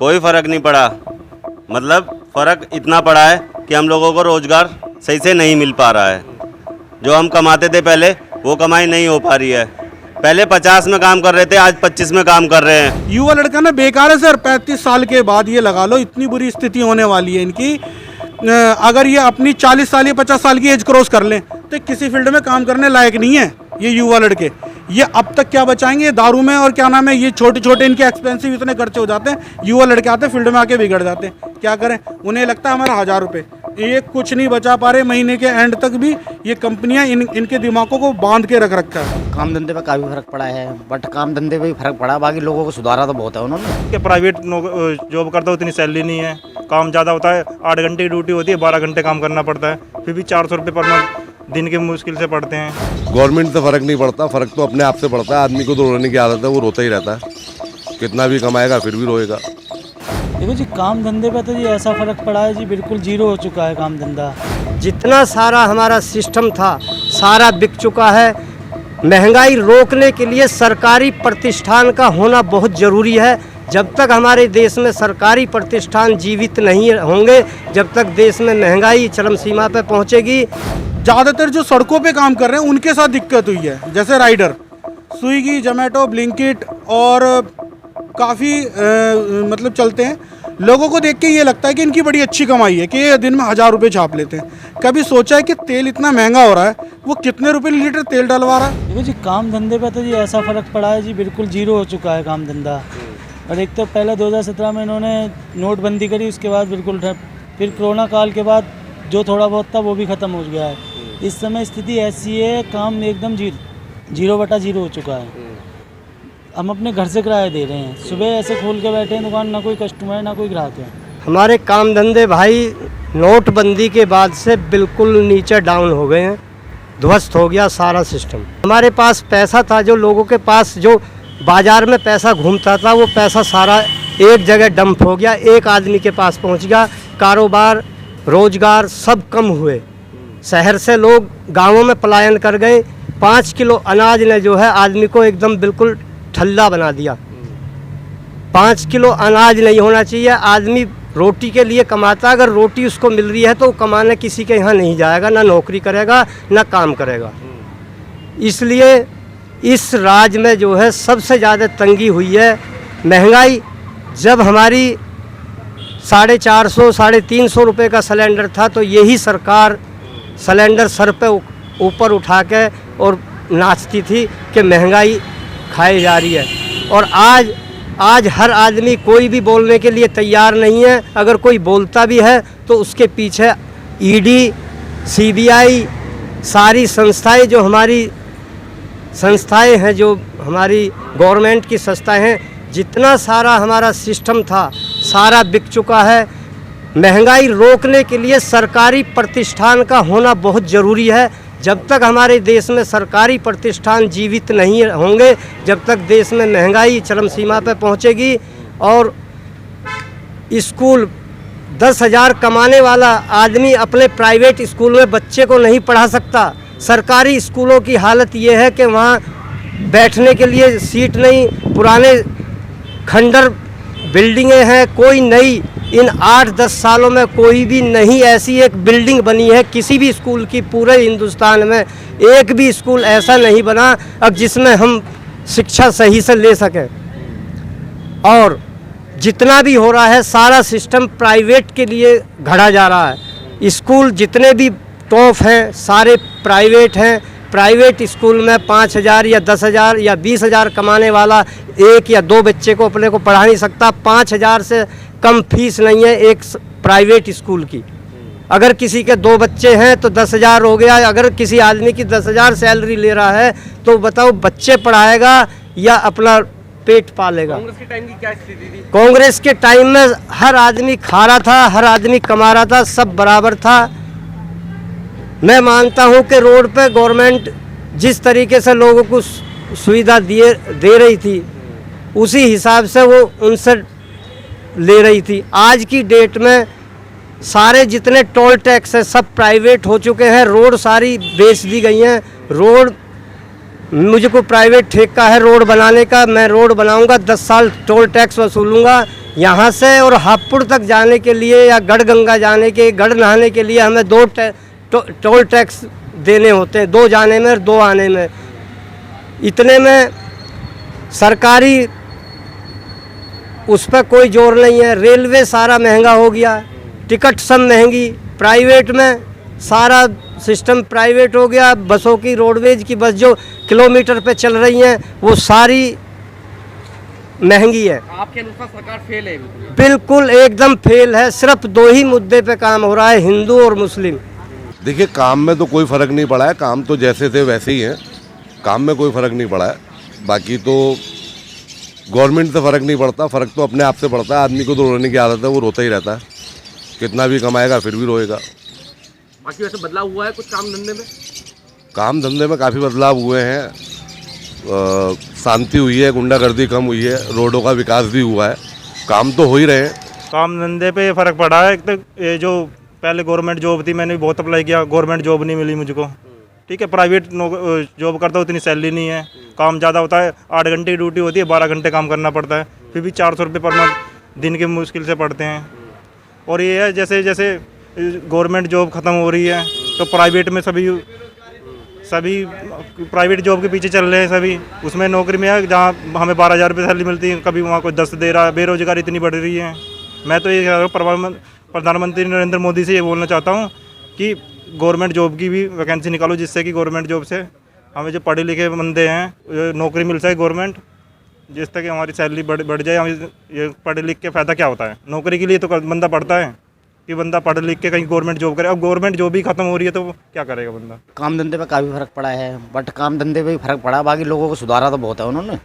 कोई फ़र्क नहीं पड़ा। मतलब फ़र्क इतना पड़ा है कि हम लोगों को रोज़गार सही से नहीं मिल पा रहा है। जो हम कमाते थे पहले वो कमाई नहीं हो पा रही है। पहले 50 में काम कर रहे थे, आज 25 में काम कर रहे हैं। युवा लड़का ना बेकार है सर। 35 साल के बाद ये लगा लो इतनी बुरी स्थिति होने वाली है इनकी। अगर ये अपनी 40 साल या 50 साल की एज क्रॉस कर लें तो किसी फील्ड में काम करने लायक नहीं है ये युवा लड़के। ये अब तक क्या बचाएंगे? ये दारू में और क्या नाम है, ये छोटे छोटे इनके एक्सपेंसिव इतने खर्चे हो जाते हैं। युवा लड़के आते हैं फील्ड में आके बिगड़ जाते हैं। क्या करें? उन्हें लगता है हमारा 1000 रुपये, ये कुछ नहीं बचा पा रहे। महीने के एंड तक भी ये कंपनियां इनके दिमागों को बांध के रख रखा है। काम धंधे पे काफ़ी फर्क पड़ा है, बट काम धंधे पे भी फर्क पड़ा, बाकी लोगों को सुधारा तो बहुत है उन्होंने। कि प्राइवेट जॉब करता है उतनी सैलरी नहीं है, काम ज़्यादा होता है। 8 घंटे की ड्यूटी होती है, 12 घंटे काम करना पड़ता है, फिर भी 400 रुपये पर मंथ दिन के मुश्किल से पड़ते हैं। गवर्नमेंट से फ़र्क नहीं पड़ता, फ़र्क तो अपने आप से पड़ता है। आदमी को तो रोने की आदत है, वो रोता ही रहता है। कितना भी कमाएगा फिर भी रोएगा। देखो जी, काम धंधे पे तो जी ऐसा फ़र्क पड़ा है जी, बिल्कुल जीरो हो चुका है काम धंधा। जितना सारा हमारा सिस्टम था सारा बिक चुका है। महंगाई रोकने के लिए सरकारी प्रतिष्ठान का होना बहुत ज़रूरी है। जब तक हमारे देश में सरकारी प्रतिष्ठान जीवित नहीं होंगे, जब तक देश में महंगाई चरम सीमा पर पहुंचेगी। ज़्यादातर जो सड़कों पे काम कर रहे हैं उनके साथ दिक्कत हुई है। जैसे राइडर, स्विगी, जोमेटो, ब्लिंकिट और काफ़ी मतलब चलते हैं। लोगों को देख के ये लगता है कि इनकी बड़ी अच्छी कमाई है कि ये दिन में 1000 रुपये छाप लेते हैं। कभी सोचा है कि तेल इतना महंगा हो रहा है, वो कितने रुपए लीटर तेल डलवा रहा है? देखो जी, काम धंधे पे तो जी ऐसा फ़र्क पड़ा है जी, बिल्कुल जीरो हो चुका है काम धंधा। और एक तो पहले 2017 में इन्होंने नोटबंदी करी, उसके बाद बिल्कुल फिर कोरोना काल के बाद जो थोड़ा बहुत था वो भी ख़त्म हो गया है। इस समय स्थिति ऐसी है, काम एकदम 0/0 हो चुका है। हम अपने घर से किराया दे रहे हैं, सुबह ऐसे खोल के बैठे हैं दुकान, ना कोई कस्टमर है ना कोई ग्राहक है। हमारे काम धंधे भाई नोटबंदी के बाद से बिल्कुल नीचे डाउन हो गए हैं, ध्वस्त हो गया सारा सिस्टम। हमारे पास पैसा था, जो लोगों के पास जो बाज़ार में पैसा घूमता था वो पैसा सारा एक जगह डंप हो गया, एक आदमी के पास पहुंच गया। कारोबार, रोजगार सब कम हुए। शहर से लोग गांवों में पलायन कर गए। 5 किलो अनाज ने जो है आदमी को एकदम बिल्कुल ठल्ला बना दिया। 5 किलो अनाज नहीं होना चाहिए। आदमी रोटी के लिए कमाता, अगर रोटी उसको मिल रही है तो वो कमाने किसी के यहाँ नहीं जाएगा, ना नौकरी करेगा ना काम करेगा। इसलिए इस राज्य में जो है सबसे ज़्यादा तंगी हुई है। महंगाई जब हमारी 450 350 रुपये का सिलेंडर था तो यही सरकार सिलेंडर सर पे ऊपर उठा के और नाचती थी कि महंगाई खाई जा रही है। और आज हर आदमी कोई भी बोलने के लिए तैयार नहीं है। अगर कोई बोलता भी है तो उसके पीछे ईडी, सीबीआई, सारी संस्थाएं जो हमारी संस्थाएं हैं, जो हमारी गवर्नमेंट की संस्थाएं हैं, जितना सारा हमारा सिस्टम था सारा बिक चुका है। महंगाई रोकने के लिए सरकारी प्रतिष्ठान का होना बहुत ज़रूरी है। जब तक हमारे देश में सरकारी प्रतिष्ठान जीवित नहीं होंगे, जब तक देश में महंगाई चरम सीमा पर पहुंचेगी। और स्कूल 10,000 कमाने वाला आदमी अपने प्राइवेट स्कूल में बच्चे को नहीं पढ़ा सकता। सरकारी स्कूलों की हालत ये है कि वहाँ बैठने के लिए सीट नहीं, पुराने खंडर बिल्डिंगें हैं, कोई नई इन 8-10 सालों में कोई भी नहीं ऐसी एक बिल्डिंग बनी है किसी भी स्कूल की। पूरे हिंदुस्तान में एक भी स्कूल ऐसा नहीं बना अब जिसमें हम शिक्षा सही से ले सकें। और जितना भी हो रहा है सारा सिस्टम प्राइवेट के लिए घड़ा जा रहा है। स्कूल जितने भी टॉप हैं सारे प्राइवेट हैं। प्राइवेट स्कूल में 5,000 या 10,000 या 20,000 कमाने वाला 1 या 2 बच्चे को अपने को पढ़ा नहीं सकता। 5,000 से कम फीस नहीं है एक प्राइवेट स्कूल की। अगर किसी के 2 बच्चे हैं तो 10,000 हो गया। अगर किसी आदमी की 10,000 सैलरी ले रहा है तो बताओ बच्चे पढ़ाएगा या अपना पेट पालेगा। कांग्रेस के टाइम की क्या स्थिति थी? कांग्रेस के टाइम में हर आदमी खा रहा था, हर आदमी कमा रहा था, सब बराबर था। मैं मानता हूं कि रोड पे गवर्नमेंट जिस तरीके से लोगों को सुविधा दे रही थी उसी हिसाब से वो उनसे ले रही थी। आज की डेट में सारे जितने टोल टैक्स है सब प्राइवेट हो चुके हैं। रोड सारी बेच दी गई हैं। रोड मुझको प्राइवेट ठेका है रोड बनाने का, मैं रोड बनाऊंगा, 10 साल टोल टैक्स वसूलूंगा। यहाँ से और हापुड़ तक जाने के लिए या गढ़गंगा जाने के, गढ़ नहाने के लिए हमें टोल टैक्स देने होते हैं, 2 जाने में और 2 आने में। इतने में सरकारी उस पर कोई जोर नहीं है। रेलवे सारा महंगा हो गया, टिकट सब महंगी, प्राइवेट में सारा सिस्टम प्राइवेट हो गया। बसों की, रोडवेज की बस जो किलोमीटर पे चल रही हैं वो सारी महंगी है। आपके अनुसार सरकार फेल है? बिल्कुल एकदम फेल है। सिर्फ 2 ही मुद्दे पे काम हो रहा है, हिंदू और मुस्लिम। देखिए, काम में तो कोई फ़र्क नहीं पड़ा है, काम तो जैसे थे वैसे ही हैं, काम में कोई फ़र्क नहीं पड़ा है। बाकी तो गवर्नमेंट से फ़र्क नहीं पड़ता, फ़र्क तो अपने आप से पड़ता है। आदमी को तो रोने की आदत है, वो रोता ही रहता है, कितना भी कमाएगा फिर भी रोएगा। बाकी वैसे बदलाव हुआ है कुछ काम धंधे में? काम धंधे में काफ़ी बदलाव हुए हैं, शांति हुई है, गुंडागर्दी कम हुई है, रोडों का विकास भी हुआ है, काम तो हो ही रहे हैं। काम धंधे पे फ़र्क पड़ा है। एक तो ये जो पहले गवर्नमेंट जॉब थी, मैंने भी बहुत अप्लाई किया, गवर्नमेंट जॉब नहीं मिली मुझको। ठीक है, प्राइवेट जॉब करता हूँ, उतनी सैलरी नहीं है, काम ज़्यादा होता है, 8 घंटे की ड्यूटी होती है, 12 घंटे काम करना पड़ता है, फिर भी 400 रुपये पर मंथ दिन के मुश्किल से पड़ते हैं। और ये है जैसे जैसे गवर्नमेंट जॉब ख़त्म हो रही है तो प्राइवेट में सभी प्राइवेट जॉब के पीछे चल रहे हैं सभी। उसमें नौकरी में है जहाँ हमें 12,000 रुपये सैलरी मिलती है, कभी वहाँ कोई 10 दे रहा है। बेरोजगारी इतनी बढ़ रही है। मैं तो ये प्रधानमंत्री नरेंद्र मोदी से ये बोलना चाहता हूँ कि गवर्नमेंट जॉब की भी वैकेंसी निकालो, जिससे कि गवर्नमेंट जॉब से हमें जो पढ़े लिखे बंदे हैं नौकरी मिल जाए गवर्नमेंट, जिससे कि हमारी सैलरी बढ़ जाए। हमें ये पढ़े लिख के फ़ायदा क्या होता है? नौकरी के लिए तो बंदा पढ़ता है कि बंदा पढ़ लिख के कहीं गवर्नमेंट जॉब करे। अब गवर्नमेंट जॉब ही खत्म हो रही है तो क्या करेगा बंदा? काम धंधे पे काफ़ी फ़र्क पड़ा है, बट काम धंधे पे भी फ़र्क पड़ा, बाकी लोगों को सुधारा तो बहुत है उन्होंने।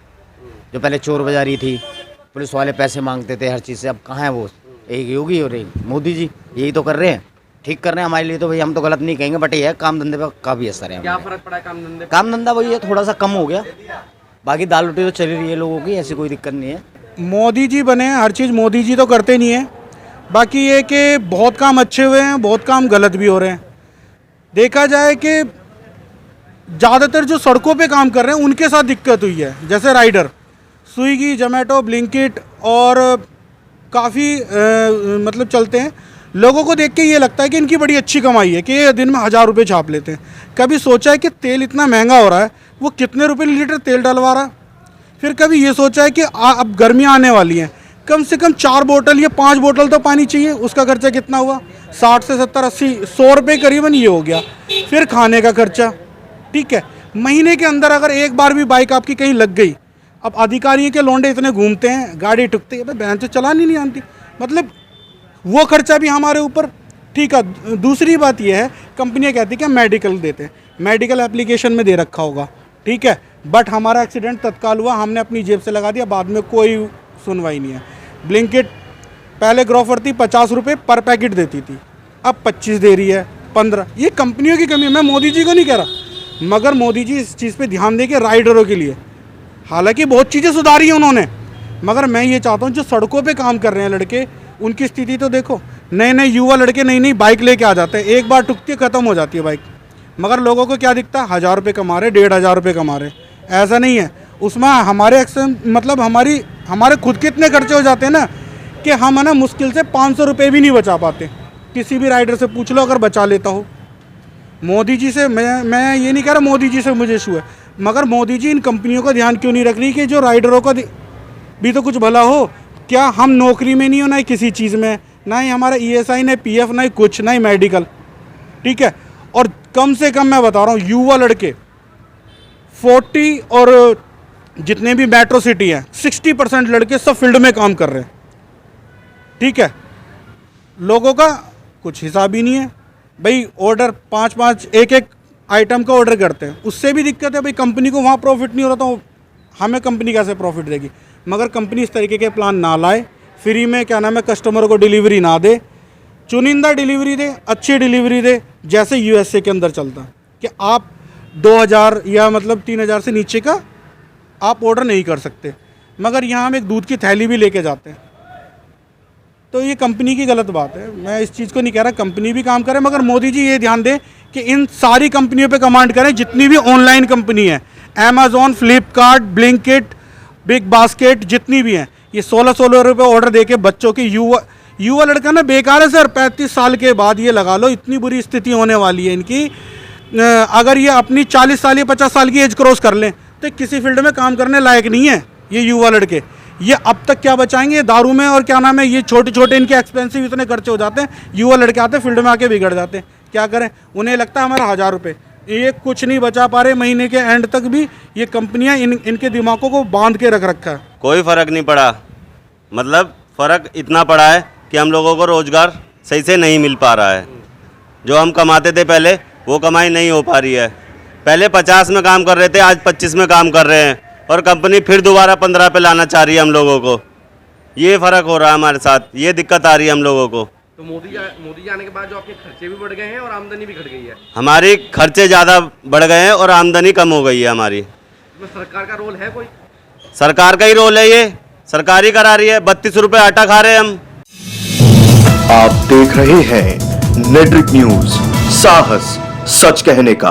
जो पहले चोर बाजारी थी, पुलिस वाले पैसे मांगते थे हर चीज़ से, अब कहाँ है वो? एक योगी और एक मोदी जी यही तो कर रहे हैं, ठीक कर रहे हैं हमारे लिए। तो भाई हम तो गलत नहीं कहेंगे, बट ये है काम धंधे पे काफ़ी असर है। क्या फ़र्क पड़ा है काम धंधे? काम धंधा वही है, थोड़ा सा कम हो गया, बाकी दाल रोटी तो चली रही है लोगों की, ऐसी कोई दिक्कत नहीं है। मोदी जी बने हैं, हर चीज़ मोदी जी तो करते नहीं है। बाकी ये कि बहुत काम अच्छे हुए हैं, बहुत काम गलत भी हो रहे हैं। देखा जाए कि ज़्यादातर जो सड़कों पे काम कर रहे हैं उनके साथ दिक्कत हुई है, जैसे राइडर, स्विगी, जोमेटो, ब्लिंकिट और काफ़ी मतलब चलते हैं। लोगों को देख के ये लगता है कि इनकी बड़ी अच्छी कमाई है कि ये दिन में 1000 रुपये छाप लेते हैं। कभी सोचा है कि तेल इतना महंगा हो रहा है, वो कितने रुपए लीटर तेल डलवा रहा है? फिर कभी ये सोचा है कि अब गर्मियाँ आने वाली हैं, कम से कम 4 बोतल या 5 बोतल तो पानी चाहिए, उसका खर्चा कितना हुआ? 60 से 70, 80, 100 रुपये करीबन ये हो गया। फिर खाने का खर्चा, ठीक है। महीने के अंदर अगर एक बार भी बाइक आपकी कहीं लग गई, अब अधिकारियों के लौंडे इतने घूमते हैं, गाड़ी ठुकते हैं, बहन तो चलानी नहीं आती, मतलब वो खर्चा भी हमारे ऊपर, ठीक है। दूसरी बात यह है, कंपनियां कहती हैं कि हम मेडिकल देते हैं, मेडिकल एप्लीकेशन में दे रखा होगा, ठीक है, बट हमारा एक्सीडेंट तत्काल हुआ, हमने अपनी जेब से लगा दिया, बाद में कोई सुनवाई नहीं है। ब्लिंकिट पहले ग्रोफर थी 50 रुपये पर पैकेट देती थी, अब 25 दे रही है, 15। ये कंपनियों की कमी है, मैं मोदी जी को नहीं कह रहा, मगर मोदी जी इस चीज़ पे ध्यान दें कि राइडरों के लिए, हालांकि बहुत चीज़ें सुधारी हैं उन्होंने, मगर मैं ये चाहता हूँ जो सड़कों पे काम कर रहे हैं लड़के, उनकी स्थिति तो देखो। नए नए युवा लड़के नई नई बाइक लेके आ जाते हैं, एक बार टुकती है ख़त्म हो जाती है बाइक, मगर लोगों को क्या दिखता है? 1000 रुपये कमा रहे, 1500 रुपये कमा रहे। ऐसा नहीं है, उसमें हमारे मतलब हमारे खुद के इतने खर्चे हो जाते हैं ना कि हम है ना मुश्किल से 500 रुपये भी नहीं बचा पाते। किसी भी राइडर से पूछ लो अगर बचा लेता हो। मोदी जी से मैं ये नहीं कह रहा मोदी जी से मुझे इशू है, मगर मोदी जी इन कंपनियों का ध्यान क्यों नहीं रख रही कि जो राइडरों का भी तो कुछ भला हो। क्या हम नौकरी में नहीं हो, ना ही किसी चीज़ में, ना ही हमारा ESI, ना PF, ना ही कुछ, ना ही मेडिकल, ठीक है। और कम से कम मैं बता रहा हूँ, युवा लड़के 40 और जितने भी मेट्रो सिटी हैं 60% लड़के सब फील्ड में काम कर रहे हैं, ठीक है। लोगों का कुछ हिसाब ही नहीं है भाई, ऑर्डर 5-5 एक आइटम का ऑर्डर करते हैं, उससे भी दिक्कत है भाई। कंपनी को वहाँ प्रॉफिट नहीं हो रहा तो हमें कंपनी कैसे प्रॉफिट देगी? मगर कंपनी इस तरीके के प्लान ना लाए, फ्री में क्या नाम है कस्टमर को डिलीवरी ना दे, चुनिंदा डिलीवरी दे, अच्छी डिलीवरी दे, जैसे USA के अंदर चलता है कि आप 2000 या मतलब 3000 से नीचे का आप ऑर्डर नहीं कर सकते, मगर यहाँ हम एक दूध की थैली भी लेके जाते हैं। तो ये कंपनी की गलत बात है, मैं इस चीज़ को नहीं कह रहा, कंपनी भी काम करे, मगर मोदी जी ये ध्यान दें कि इन सारी कंपनियों पे कमांड करें, जितनी भी ऑनलाइन कंपनी है, Amazon, Flipkart, Blinkit, big basket, जितनी भी हैं, ये 16-16 रुपये ऑर्डर दे के बच्चों की युवा लड़का ना बेकार है सर। 35 साल के बाद ये लगा लो, इतनी बुरी स्थिति होने वाली है इनकी। अगर ये अपनी 40 साल या 50 साल की एज क्रॉस कर लें तो किसी फील्ड में काम करने लायक नहीं है ये युवा लड़के। ये अब तक क्या बचाएंगे दारू में, और क्या नाम है, ये छोटे छोटे इनके एक्सपेंसिव इतने खर्चे हो जाते हैं, युवा लड़के आते हैं फील्ड में आके बिगड़ जाते हैं। क्या करें, उन्हें लगता है हमारा 1000 रुपये, ये कुछ नहीं बचा पा रहे महीने के एंड तक भी। ये कंपनियां इनके दिमागों को बांध के रख रखा है। कोई फ़र्क नहीं पड़ा, मतलब फ़र्क इतना पड़ा है कि हम लोगों को रोज़गार सही से नहीं मिल पा रहा है। जो हम कमाते थे पहले वो कमाई नहीं हो पा रही है। पहले 50 में काम कर रहे थे, आज 25 में काम कर रहे हैं, और कंपनी फिर दोबारा 15 पे लाना चाह रही है हम लोगों को। ये फ़र्क हो रहा है हमारे साथ, ये दिक्कत आ रही है हम लोगों को। तो मोदी जाने के बाद जो आपके खर्चे भी बढ़ गए हैं और आमदनी भी घट गई है। हमारी खर्चे ज़्यादा बढ़ गए हैं और आमदनी कम हो गई है हमारी। इसमें सरकार का रोल है कोई? सरकार का ही रोल है, ये सरकार ही करा रही है। 32 रुपये आटा खा रहे हैं हम। आप देख रहे हैं नेट्रिक न्यूज, साहस सच कहने का।